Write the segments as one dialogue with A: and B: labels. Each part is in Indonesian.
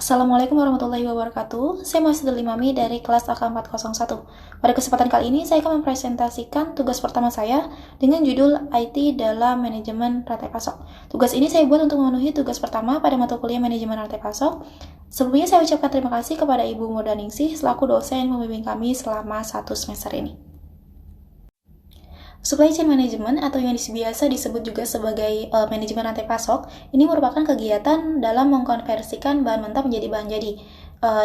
A: Assalamualaikum warahmatullahi wabarakatuh. Saya Masudul Imami dari kelas AK401. Pada kesempatan kali ini, saya akan mempresentasikan tugas pertama saya dengan judul IT dalam manajemen rantai pasok. Tugas ini saya buat untuk memenuhi tugas pertama pada mata kuliah manajemen rantai pasok. Sebelumnya saya ucapkan terima kasih kepada Ibu Murdaningsih selaku dosen yang membimbing kami selama 1 semester ini. Supply chain management atau yang biasa disebut juga sebagai manajemen rantai pasok, ini merupakan kegiatan dalam mengkonversikan bahan mentah menjadi bahan jadi,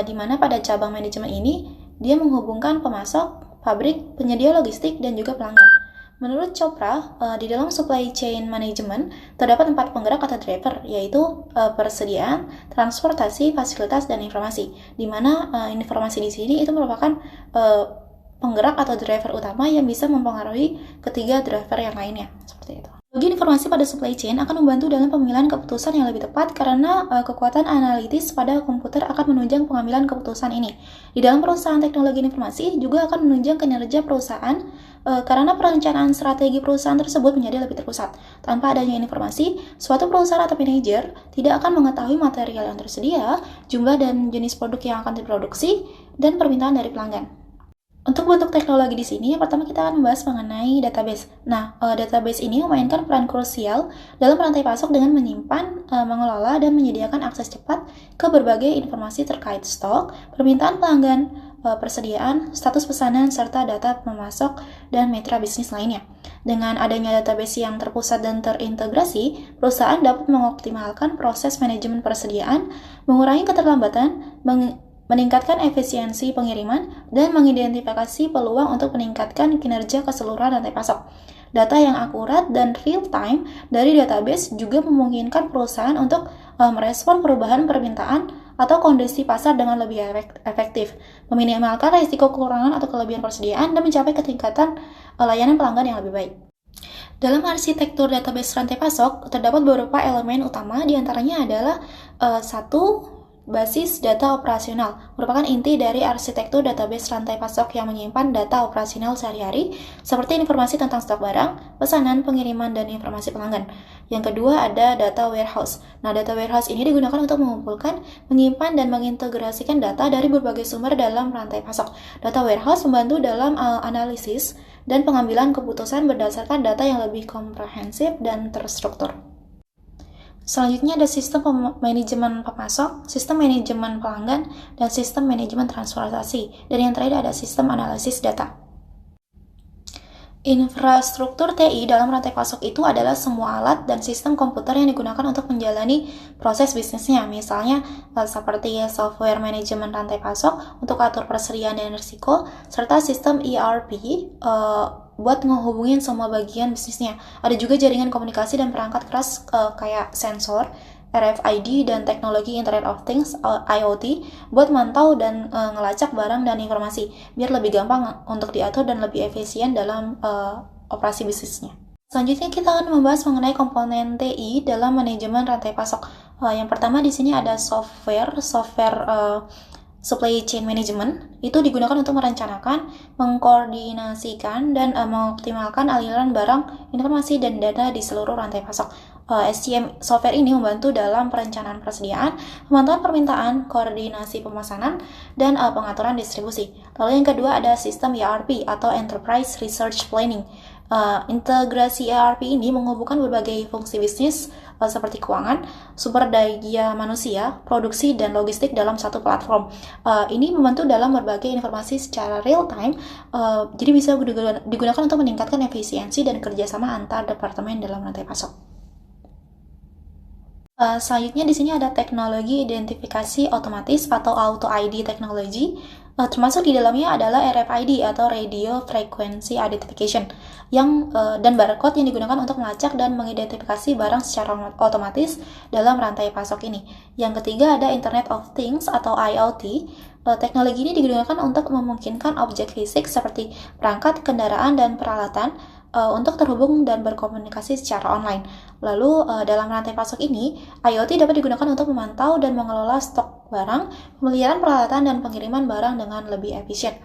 A: di mana pada cabang manajemen ini, dia menghubungkan pemasok, pabrik, penyedia logistik, dan juga pelanggan. Menurut Chopra, di dalam supply chain management terdapat 4 penggerak atau driver, yaitu persediaan, transportasi, fasilitas, dan informasi. Di mana informasi di sini itu merupakan penggerak atau driver utama yang bisa mempengaruhi ketiga driver yang lainnya, seperti itu. Teknologi informasi pada supply chain akan membantu dalam pemilihan keputusan yang lebih tepat karena kekuatan analitis pada komputer akan menunjang pengambilan keputusan ini. Di dalam perusahaan teknologi informasi juga akan menunjang kinerja perusahaan karena perencanaan strategi perusahaan tersebut menjadi lebih terpusat. Tanpa adanya informasi, suatu perusahaan atau manajer tidak akan mengetahui material yang tersedia, jumlah dan jenis produk yang akan diproduksi, dan permintaan dari pelanggan. Untuk bentuk teknologi di sini, yang pertama kita akan membahas mengenai database. Nah, database ini memainkan peran krusial dalam rantai pasok dengan menyimpan, mengelola, dan menyediakan akses cepat ke berbagai informasi terkait stok, permintaan pelanggan, persediaan, status pesanan, serta data pemasok dan mitra bisnis lainnya. Dengan adanya database yang terpusat dan terintegrasi, perusahaan dapat mengoptimalkan proses manajemen persediaan, mengurangi keterlambatan, meningkatkan efisiensi pengiriman, dan mengidentifikasi peluang untuk meningkatkan kinerja keseluruhan rantai pasok. Data yang akurat dan real-time dari database juga memungkinkan perusahaan untuk merespon perubahan permintaan atau kondisi pasar dengan lebih efektif, meminimalkan risiko kekurangan atau kelebihan persediaan, dan mencapai ketingkatan layanan pelanggan yang lebih baik. Dalam arsitektur database rantai pasok, terdapat beberapa elemen utama, diantaranya adalah 1. Basis data operasional merupakan inti dari arsitektur database rantai pasok yang menyimpan data operasional sehari-hari seperti informasi tentang stok barang, pesanan, pengiriman, dan informasi pelanggan. Yang kedua ada data warehouse. Nah, data warehouse ini digunakan untuk mengumpulkan, menyimpan, dan mengintegrasikan data dari berbagai sumber dalam rantai pasok. Data warehouse membantu dalam analisis dan pengambilan keputusan berdasarkan data yang lebih komprehensif dan terstruktur. Selanjutnya ada sistem manajemen pemasok, sistem manajemen pelanggan, dan sistem manajemen transportasi. Dan yang terakhir ada sistem analisis data. Infrastruktur TI dalam rantai pasok itu adalah semua alat dan sistem komputer yang digunakan untuk menjalani proses bisnisnya. Misalnya seperti software manajemen rantai pasok untuk atur persediaan dan risiko, serta sistem ERP buat ngehubungin semua bagian bisnisnya. Ada juga jaringan komunikasi dan perangkat keras kayak sensor, RFID, dan teknologi Internet of Things IoT buat mantau dan ngelacak barang dan informasi biar lebih gampang untuk diatur dan lebih efisien dalam operasi bisnisnya. Selanjutnya kita akan membahas mengenai komponen TI dalam manajemen rantai pasok. Yang pertama di sini ada software supply chain management. Itu digunakan untuk merencanakan, mengkoordinasikan, dan mengoptimalkan aliran barang, informasi, dan data di seluruh rantai pasok. SCM software ini membantu dalam perencanaan persediaan, pemantauan permintaan, koordinasi pemesanan, dan pengaturan distribusi. Lalu yang kedua ada sistem ERP atau Enterprise Research Planning. Integrasi ERP ini menghubungkan berbagai fungsi bisnis seperti keuangan, sumber daya manusia, produksi, dan logistik dalam satu platform. Ini membantu dalam berbagai informasi secara real time, jadi bisa digunakan untuk meningkatkan efisiensi dan kerjasama antar departemen dalam rantai pasok. Selanjutnya di sini ada teknologi identifikasi otomatis atau Auto ID teknologi. Termasuk di dalamnya adalah RFID atau Radio Frequency Identification dan barcode yang digunakan untuk melacak dan mengidentifikasi barang secara otomatis dalam rantai pasok ini. Yang ketiga ada Internet of Things atau IoT. Teknologi ini digunakan untuk memungkinkan objek fisik seperti perangkat, kendaraan, dan peralatan untuk terhubung dan berkomunikasi secara online. Lalu dalam rantai pasok ini, IoT dapat digunakan untuk memantau dan mengelola stok barang, pemeliharaan peralatan, dan pengiriman barang dengan lebih efisien.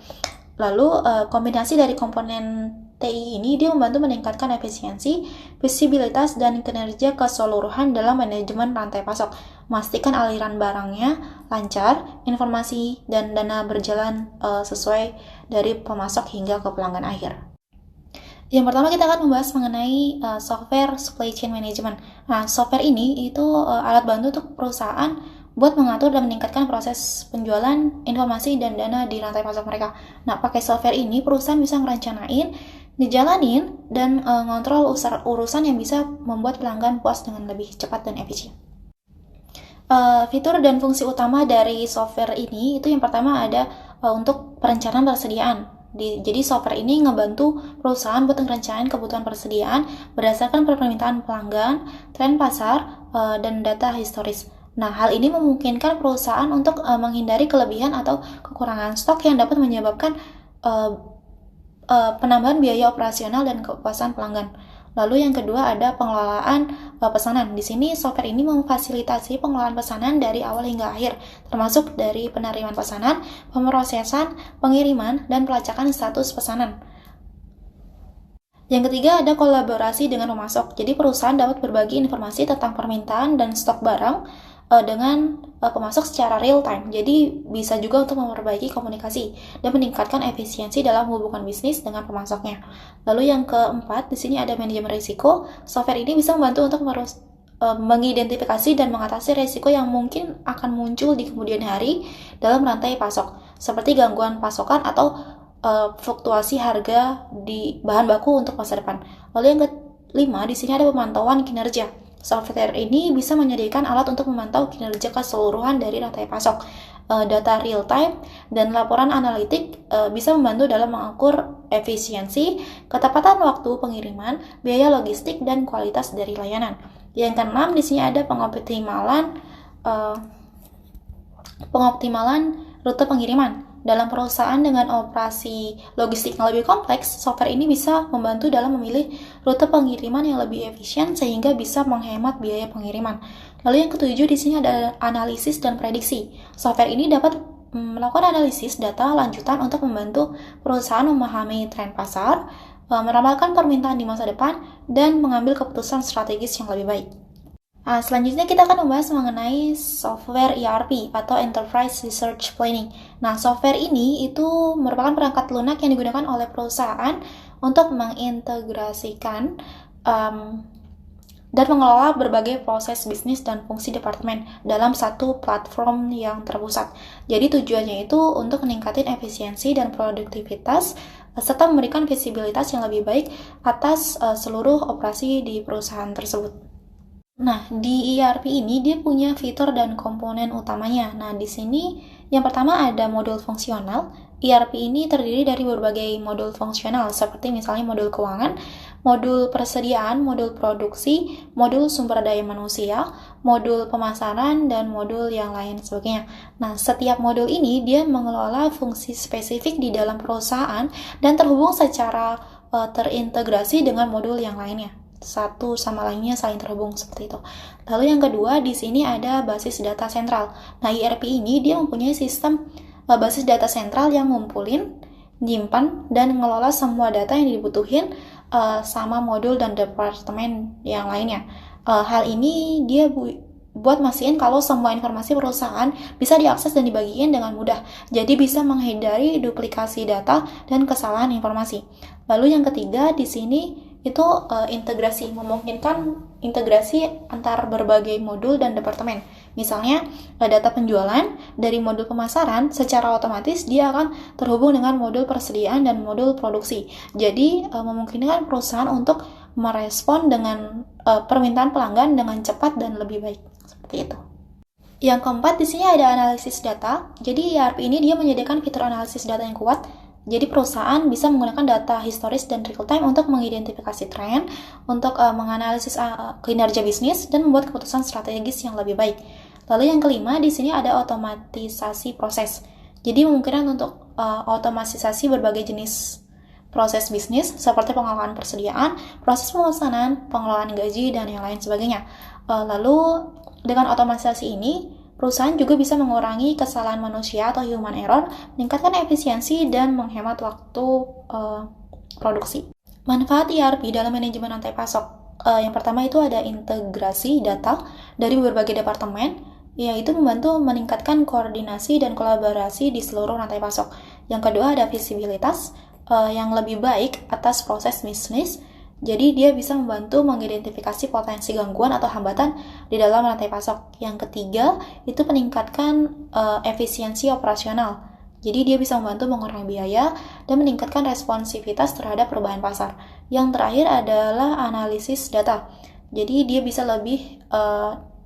A: Lalu kombinasi dari komponen TI ini dia membantu meningkatkan efisiensi, visibilitas, dan kinerja keseluruhan dalam manajemen rantai pasok. memastikan aliran barangnya lancar, informasi dan dana berjalan sesuai dari pemasok hingga ke pelanggan akhir. Yang pertama kita akan membahas mengenai software supply chain management. Nah, software ini itu alat bantu untuk perusahaan buat mengatur dan meningkatkan proses penjualan, informasi, dan dana di rantai pasok mereka. Nah, pakai software ini perusahaan bisa ngerencanain, ngejalanin, dan ngontrol urusan yang bisa membuat pelanggan puas dengan lebih cepat dan efisien. Fitur dan fungsi utama dari software ini itu yang pertama ada untuk perencanaan persediaan. Jadi software ini ngebantu perusahaan buat ngerencanain kebutuhan persediaan berdasarkan permintaan pelanggan, tren pasar, dan data historis. Nah, hal ini memungkinkan perusahaan untuk menghindari kelebihan atau kekurangan stok yang dapat menyebabkan penambahan biaya operasional dan kepuasan pelanggan. Lalu yang kedua ada pengelolaan pesanan. Di sini software ini memfasilitasi pengelolaan pesanan dari awal hingga akhir, termasuk dari penerimaan pesanan, pemrosesan, pengiriman, dan pelacakan status pesanan. Yang ketiga ada kolaborasi dengan pemasok. Jadi perusahaan dapat berbagi informasi tentang permintaan dan stok barang dengan pemasok secara real time. Jadi bisa juga untuk memperbaiki komunikasi dan meningkatkan efisiensi dalam hubungan bisnis dengan pemasoknya. Lalu yang keempat, di sini ada manajemen risiko. Software ini bisa membantu untuk mengidentifikasi dan mengatasi risiko yang mungkin akan muncul di kemudian hari dalam rantai pasok, seperti gangguan pasokan atau fluktuasi harga di bahan baku untuk masa depan. Lalu yang kelima, di sini ada pemantauan kinerja. Software ini bisa menyediakan alat untuk memantau kinerja keseluruhan dari rantai pasok. Data real time dan laporan analitik bisa membantu dalam mengukur efisiensi, ketepatan waktu pengiriman, biaya logistik, dan kualitas dari layanan. Yang keenam, di sini ada pengoptimalan rute pengiriman. Dalam perusahaan dengan operasi logistik yang lebih kompleks, software ini bisa membantu dalam memilih rute pengiriman yang lebih efisien sehingga bisa menghemat biaya pengiriman. Lalu yang ketujuh, di sini ada analisis dan prediksi. Software ini dapat melakukan analisis data lanjutan untuk membantu perusahaan memahami tren pasar, meramalkan permintaan di masa depan, dan mengambil keputusan strategis yang lebih baik. Selanjutnya kita akan membahas mengenai software ERP atau Enterprise Research Planning. Nah, software ini itu merupakan perangkat lunak yang digunakan oleh perusahaan untuk mengintegrasikan dan mengelola berbagai proses bisnis dan fungsi departemen dalam satu platform yang terpusat. Jadi tujuannya itu untuk meningkatkan efisiensi dan produktivitas serta memberikan visibilitas yang lebih baik atas seluruh operasi di perusahaan tersebut. Nah, di ERP ini dia punya fitur dan komponen utamanya. Nah, di sini yang pertama ada modul fungsional. ERP ini terdiri dari berbagai modul fungsional seperti misalnya modul keuangan, modul persediaan, modul produksi, modul sumber daya manusia, modul pemasaran, dan modul yang lain sebagainya. Nah, setiap modul ini dia mengelola fungsi spesifik di dalam perusahaan dan terhubung secara terintegrasi dengan modul yang lainnya. Satu sama lainnya saling terhubung seperti itu. Lalu yang kedua, di sini ada basis data sentral. Nah, ERP ini dia mempunyai sistem basis data sentral yang ngumpulin, nyimpan, dan ngelola semua data yang dibutuhin sama modul dan departemen yang lainnya. Hal ini dia buat mastiin kalau semua informasi perusahaan bisa diakses dan dibagikan dengan mudah. Jadi bisa menghindari duplikasi data dan kesalahan informasi. Lalu yang ketiga, di sini itu integrasi, memungkinkan integrasi antar berbagai modul dan departemen. Misalnya data penjualan dari modul pemasaran secara otomatis dia akan terhubung dengan modul persediaan dan modul produksi. Jadi memungkinkan perusahaan untuk merespon dengan permintaan pelanggan dengan cepat dan lebih baik. Seperti itu. Yang keempat, di sini ada analisis data. Jadi ERP ini dia menyediakan fitur analisis data yang kuat. Jadi perusahaan bisa menggunakan data historis dan real time untuk mengidentifikasi tren, untuk menganalisis kinerja bisnis dan membuat keputusan strategis yang lebih baik. Lalu yang kelima, di sini ada otomatisasi proses. Jadi memungkinkan untuk otomatisasi berbagai jenis proses bisnis seperti pengelolaan persediaan, proses pemesanan, pengelolaan gaji, dan yang lain sebagainya. Lalu dengan otomatisasi ini, perusahaan juga bisa mengurangi kesalahan manusia atau human error, meningkatkan efisiensi, dan menghemat waktu produksi. Manfaat ERP dalam manajemen rantai pasok. Yang pertama itu ada integrasi data dari berbagai departemen yaitu membantu meningkatkan koordinasi dan kolaborasi di seluruh rantai pasok. Yang kedua ada visibilitas yang lebih baik atas proses bisnis. Jadi dia bisa membantu mengidentifikasi potensi gangguan atau hambatan di dalam rantai pasok. Yang ketiga itu meningkatkan efisiensi operasional. Jadi dia bisa membantu mengurangi biaya dan meningkatkan responsivitas terhadap perubahan pasar. Yang terakhir adalah analisis data. Jadi dia bisa lebih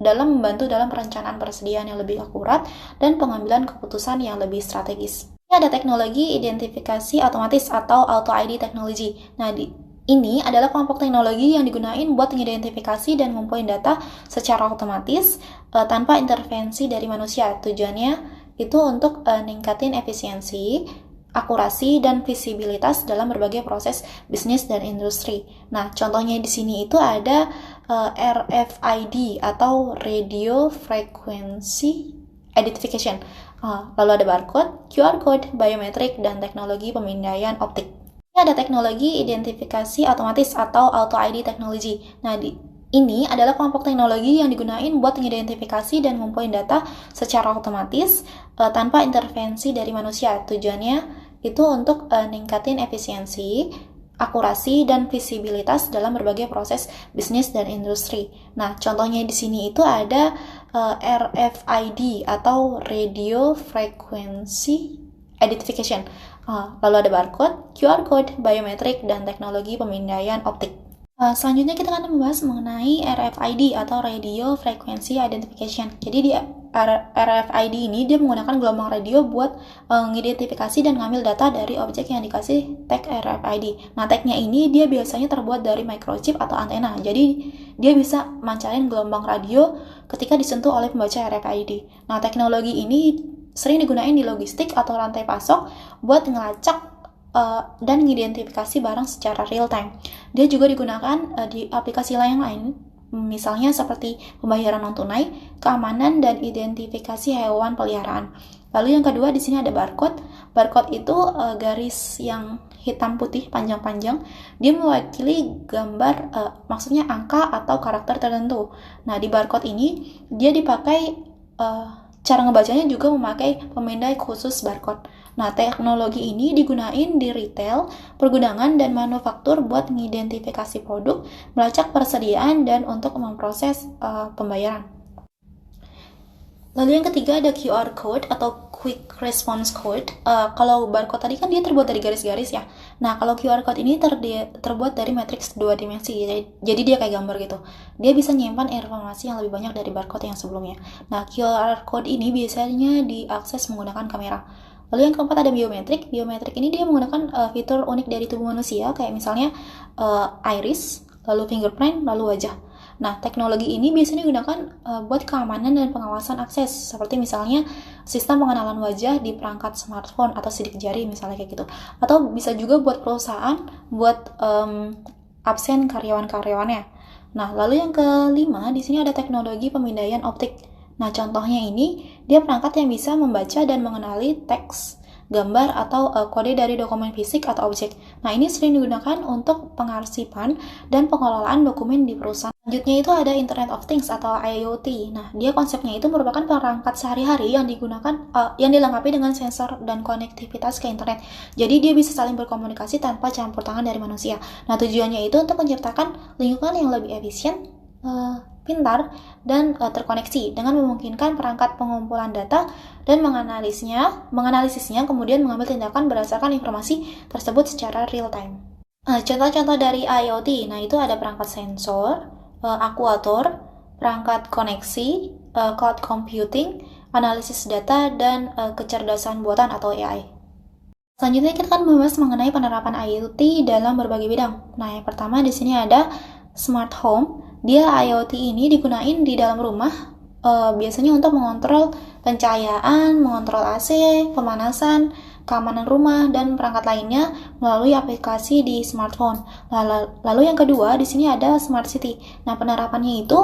A: dalam membantu dalam perencanaan persediaan yang lebih akurat dan pengambilan keputusan yang lebih strategis. Ini ada teknologi identifikasi otomatis atau Auto ID Technology. Nah, ini adalah kelompok teknologi yang digunakan buat mengidentifikasi dan ngumpulin data secara otomatis tanpa intervensi dari manusia. Tujuannya itu untuk ningkatin efisiensi, akurasi, dan visibilitas dalam berbagai proses bisnis dan industri. Nah, contohnya di sini itu ada RFID atau Radio Frequency Identification. Lalu ada barcode, QR code, biometrik, dan teknologi pemindaian optik. Ini ada teknologi identifikasi otomatis atau Auto ID Technology. Nah, ini adalah kelompok teknologi yang digunakan buat mengidentifikasi dan ngumpulin data secara otomatis tanpa intervensi dari manusia. Tujuannya itu untuk ningkatin efisiensi, akurasi, dan visibilitas dalam berbagai proses bisnis dan industri. Nah, contohnya di sini itu ada RFID atau Radio Frequency Identification. Lalu ada barcode, QR code, biometrik, dan teknologi pemindaian optik. Selanjutnya kita akan membahas mengenai RFID atau Radio Frequency Identification. Jadi di RFID ini dia menggunakan gelombang radio buat mengidentifikasi dan ngambil data dari objek yang dikasih tag RFID. Nah, tagnya ini dia biasanya terbuat dari microchip atau antena. Jadi dia bisa mancarin gelombang radio ketika disentuh oleh pembaca RFID. Nah, teknologi ini sering digunakan di logistik atau rantai pasok buat ngelacak dan mengidentifikasi barang secara real time. Dia juga digunakan di aplikasi lain, misalnya seperti pembayaran non tunai, keamanan, dan identifikasi hewan peliharaan. Lalu yang kedua di sini ada barcode. Barcode itu garis yang hitam putih panjang-panjang. Dia mewakili gambar, maksudnya angka atau karakter tertentu. Nah, di barcode ini dia dipakai cara ngebacanya juga memakai pemindai khusus barcode. Nah, teknologi ini digunain di retail, pergudangan, dan manufaktur buat mengidentifikasi produk, melacak persediaan, dan untuk memproses pembayaran. Lalu yang ketiga ada QR Code atau Quick Response Code. Kalau barcode tadi kan dia terbuat dari garis-garis ya. Nah, kalau QR Code ini terbuat dari matriks 2 dimensi. Jadi dia kayak gambar gitu. Dia bisa menyimpan informasi yang lebih banyak dari barcode yang sebelumnya. Nah, QR Code ini biasanya diakses menggunakan kamera. Lalu yang keempat ada biometrik. Biometrik ini dia menggunakan fitur unik dari tubuh manusia, kayak misalnya iris, lalu fingerprint, lalu wajah. Nah, teknologi ini biasanya digunakan buat keamanan dan pengawasan akses, seperti misalnya sistem pengenalan wajah di perangkat smartphone atau sidik jari misalnya kayak gitu. Atau bisa juga buat perusahaan buat absen karyawan-karyawannya. Nah, lalu yang kelima di sini ada teknologi pemindaian optik. Nah, contohnya ini dia perangkat yang bisa membaca dan mengenali teks, gambar, atau kode dari dokumen fisik atau objek. Nah, ini sering digunakan untuk pengarsipan dan pengelolaan dokumen di perusahaan. Selanjutnya itu ada Internet of Things atau IoT. Nah, dia konsepnya itu merupakan perangkat sehari-hari yang digunakan, yang dilengkapi dengan sensor dan konektivitas ke internet. Jadi dia bisa saling berkomunikasi tanpa campur tangan dari manusia. Nah, tujuannya itu untuk menciptakan lingkungan yang lebih efisien, pintar, dan terkoneksi dengan memungkinkan perangkat pengumpulan data dan menganalisisnya kemudian mengambil tindakan berdasarkan informasi tersebut secara real time. Contoh-contoh dari IoT, nah itu ada perangkat sensor, akuator, perangkat koneksi, cloud computing, analisis data, dan kecerdasan buatan atau AI. Selanjutnya kita akan membahas mengenai penerapan IoT dalam berbagai bidang. Nah, yang pertama di sini ada smart home. Dia IoT ini digunain di dalam rumah, biasanya untuk mengontrol pencahayaan, mengontrol AC, pemanasan, keamanan rumah, dan perangkat lainnya melalui aplikasi di smartphone. Lalu yang kedua di sini ada smart city. Nah, penerapannya itu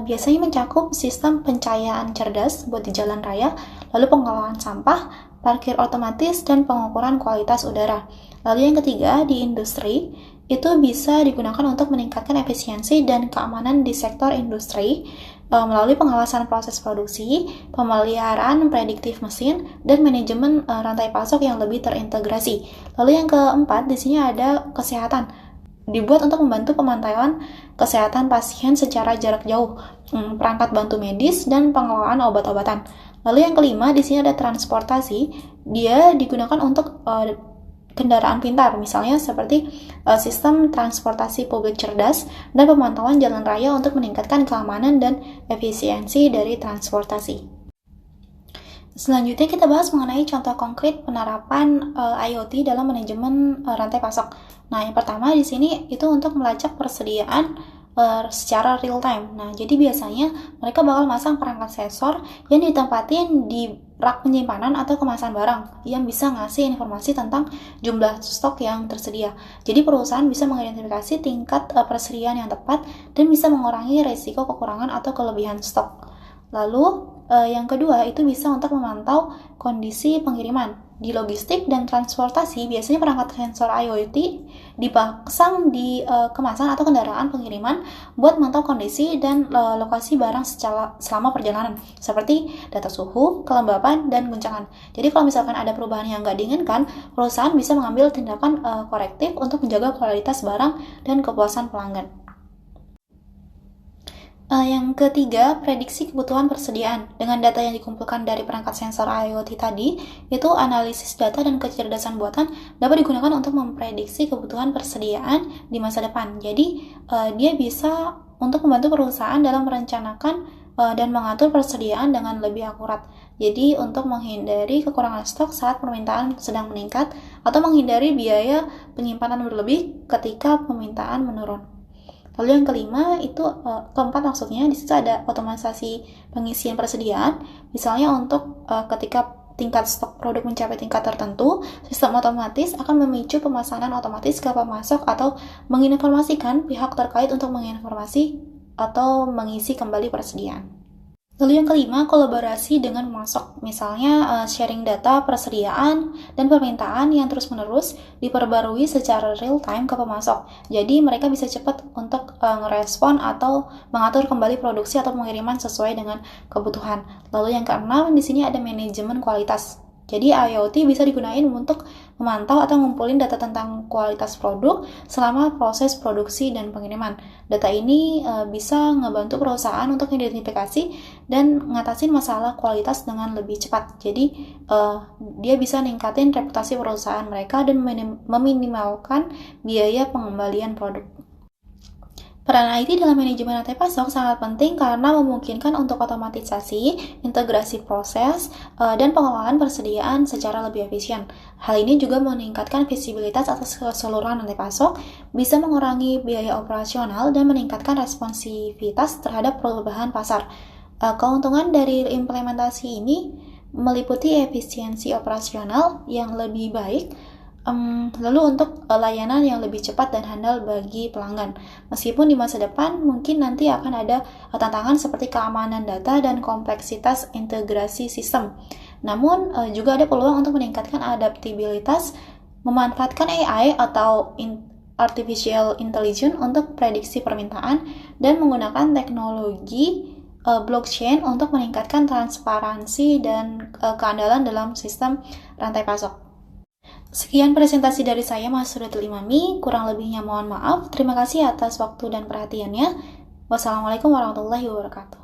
A: biasanya mencakup sistem pencahayaan cerdas buat di jalan raya, lalu pengelolaan sampah, parkir otomatis, dan pengukuran kualitas udara. Lalu yang ketiga di industri, itu bisa digunakan untuk meningkatkan efisiensi dan keamanan di sektor industri, melalui pengawasan proses produksi, pemeliharaan prediktif mesin, dan manajemen rantai pasok yang lebih terintegrasi. Lalu yang keempat, di sini ada kesehatan. Dibuat untuk membantu pemantauan kesehatan pasien secara jarak jauh, perangkat bantu medis, dan pengelolaan obat-obatan. Lalu yang kelima, di sini ada transportasi. Dia digunakan untuk kendaraan pintar, misalnya seperti sistem transportasi publik cerdas dan pemantauan jalan raya untuk meningkatkan keamanan dan efisiensi dari transportasi. Selanjutnya kita bahas mengenai contoh konkret penerapan IoT dalam manajemen rantai pasok. Nah, yang pertama di sini itu untuk melacak persediaan secara real time. Nah, jadi biasanya mereka bakal masang perangkat sensor yang ditempatin di rak penyimpanan atau kemasan barang yang bisa ngasih informasi tentang jumlah stok yang tersedia. Jadi perusahaan bisa mengidentifikasi tingkat persediaan yang tepat dan bisa mengurangi risiko kekurangan atau kelebihan stok. Lalu yang kedua itu bisa untuk memantau kondisi pengiriman. Di logistik dan transportasi, biasanya perangkat sensor IoT dipasang di kemasan atau kendaraan pengiriman buat memantau kondisi dan lokasi barang selama perjalanan, seperti data suhu, kelembapan, dan guncangan. Jadi kalau misalkan ada perubahan yang nggak diinginkan, perusahaan bisa mengambil tindakan korektif untuk menjaga kualitas barang dan kepuasan pelanggan. Yang ketiga, prediksi kebutuhan persediaan. Dengan data yang dikumpulkan dari perangkat sensor IoT tadi, itu analisis data dan kecerdasan buatan dapat digunakan untuk memprediksi kebutuhan persediaan di masa depan. Jadi, dia bisa untuk membantu perusahaan dalam merencanakan dan mengatur persediaan dengan lebih akurat. Jadi, untuk menghindari kekurangan stok saat permintaan sedang meningkat atau menghindari biaya penyimpanan berlebih ketika permintaan menurun. Lalu yang kelima itu keempat maksudnya di situ ada otomatisasi pengisian persediaan. Misalnya untuk ketika tingkat stok produk mencapai tingkat tertentu, sistem otomatis akan memicu pemesanan otomatis ke pemasok atau menginformasikan pihak terkait untuk menginformasi atau mengisi kembali persediaan. Lalu yang kelima, kolaborasi dengan pemasok. Misalnya sharing data, persediaan, dan permintaan yang terus-menerus diperbarui secara real-time ke pemasok. Jadi mereka bisa cepat untuk ngerespon atau mengatur kembali produksi atau pengiriman sesuai dengan kebutuhan. Lalu yang keenam, di sini ada manajemen kualitas. Jadi IoT bisa digunakan untuk memantau atau ngumpulin data tentang kualitas produk selama proses produksi dan pengiriman. Data ini bisa ngebantu perusahaan untuk identifikasi dan ngatasin masalah kualitas dengan lebih cepat. Jadi dia bisa ningkatin reputasi perusahaan mereka dan meminimalkan biaya pengembalian produk. Peran IT dalam manajemen rantai pasok sangat penting karena memungkinkan untuk otomatisasi, integrasi proses, dan pengelolaan persediaan secara lebih efisien. Hal ini juga meningkatkan visibilitas atas keseluruhan rantai pasok, bisa mengurangi biaya operasional, dan meningkatkan responsivitas terhadap perubahan pasar. Keuntungan dari implementasi ini meliputi efisiensi operasional yang lebih baik, lalu untuk layanan yang lebih cepat dan handal bagi pelanggan. Meskipun di masa depan mungkin nanti akan ada tantangan seperti keamanan data dan kompleksitas integrasi sistem. Namun juga ada peluang untuk meningkatkan adaptabilitas, memanfaatkan AI atau artificial intelligence untuk prediksi permintaan dan menggunakan teknologi blockchain untuk meningkatkan transparansi dan keandalan dalam sistem rantai pasok. Sekian presentasi dari saya, Mas Suratul Imami. Kurang lebihnya mohon maaf. Terima kasih atas waktu dan perhatiannya. Wassalamualaikum warahmatullahi wabarakatuh.